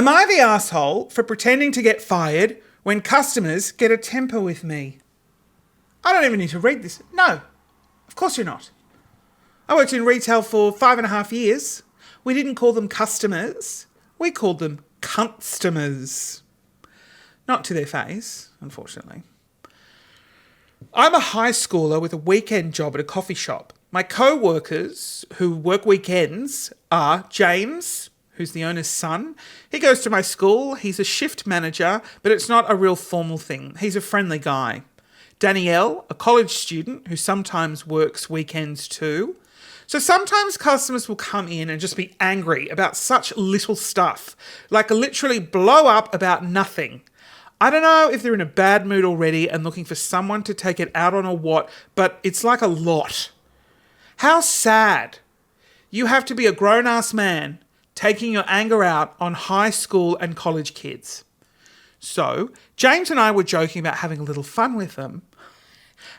Am I the asshole for pretending to get fired when customers get a temper with me? I don't even need to read this. No, of course you're not. I worked in retail for 5.5 years. We didn't call them customers. We called them customers. Not to their face, unfortunately. I'm a high schooler with a weekend job at a coffee shop. My co-workers who work weekends are James, who's the owner's son. He goes to my school. He's a shift manager, but it's not a real formal thing. He's a friendly guy. Danielle, a college student who sometimes works weekends too. So sometimes customers will come in and just be angry about such little stuff, like literally blow up about nothing. I don't know if they're in a bad mood already and looking for someone to take it out on or what, but it's like a lot. How sad. You have to be a grown-ass man taking your anger out on high school and college kids. So James and I were joking about having a little fun with them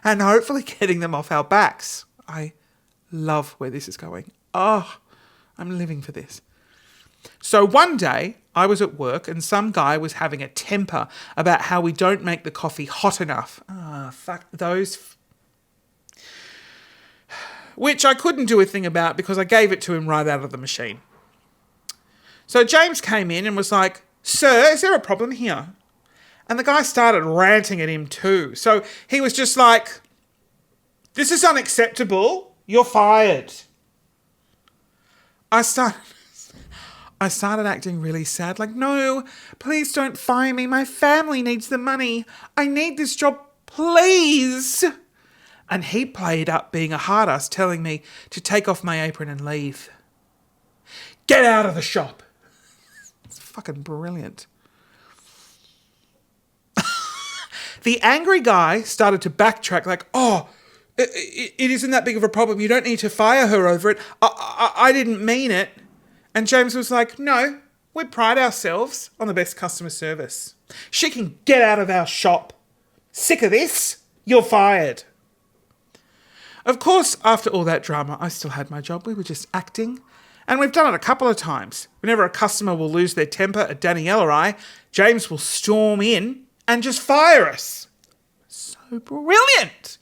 and hopefully getting them off our backs. I love where this is going. Oh, I'm living for this. So one day I was at work and some guy was having a temper about how we don't make the coffee hot enough. Fuck those. Which I couldn't do a thing about because I gave it to him right out of the machine. So James came in and was like, "Sir, is there a problem here?" And the guy started ranting at him too. So he was just like, "This is unacceptable. You're fired." I started acting really sad, like, "No, please don't fire me. My family needs the money. I need this job, please." And he played up being a hard ass, telling me to take off my apron and leave. Get out of the shop. It's fucking brilliant. The angry guy started to backtrack like, "Oh, it isn't that big of a problem. You don't need to fire her over it. I didn't mean it." And James was like, "No, we pride ourselves on the best customer service. She can get out of our shop. Sick of this? You're fired." Of course, after all that drama, I still had my job. We were just acting. And we've done it a couple of times. Whenever a customer will lose their temper at Danielle or I, James will storm in and just fire us. So brilliant.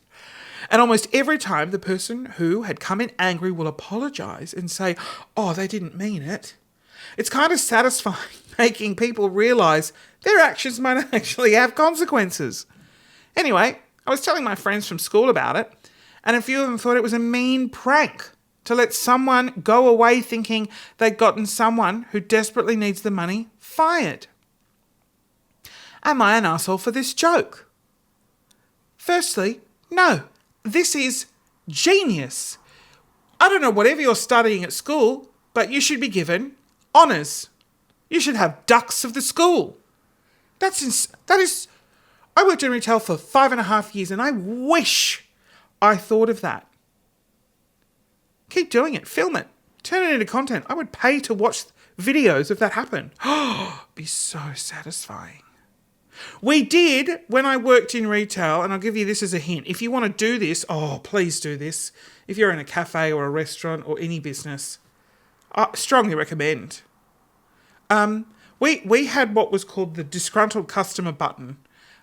And almost every time the person who had come in angry will apologise and say, "Oh, they didn't mean it." It's kind of satisfying making people realise their actions might actually have consequences. Anyway, I was telling my friends from school about it, and a few of them thought it was a mean prank to let someone go away thinking they'd gotten someone who desperately needs the money fired. Am I an asshole for this joke? Firstly, no. This is genius. I don't know whatever you're studying at school, but you should be given honours. You should have ducks of the school. That is. I worked in retail for 5.5 years and I wish I thought of that. Keep doing it. Film it. Turn it into content. I would pay to watch videos if that happened. Oh, it'd be so satisfying. We did when I worked in retail, and I'll give you this as a hint. If you want to do this, please do this. If you're in a cafe or a restaurant or any business, I strongly recommend. We had what was called the disgruntled customer button.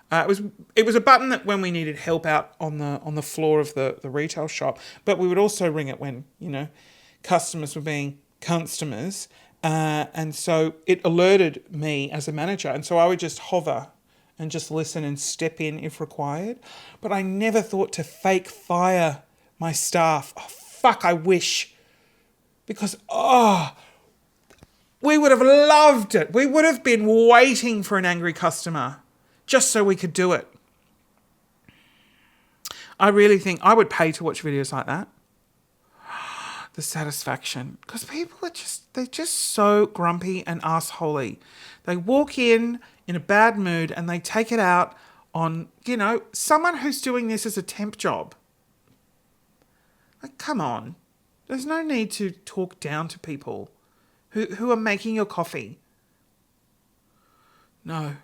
It was a button that when we needed help out on the floor of the retail shop, but we would also ring it when, customers were being customers. And so it alerted me as a manager. And so I would just hover and just listen and step in if required. But I never thought to fake fire my staff. Oh, fuck, I wish. Because, we would have loved it. We would have been waiting for an angry customer just so we could do it. I really think I would pay to watch videos like that. The satisfaction. Because people are they're just so grumpy and assholey. They walk in a bad mood and they take it out on, someone who's doing this as a temp job. Like, come on. There's no need to talk down to people who are making your coffee. No,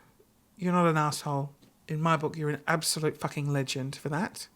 you're not an asshole. In my book, you're an absolute fucking legend for that.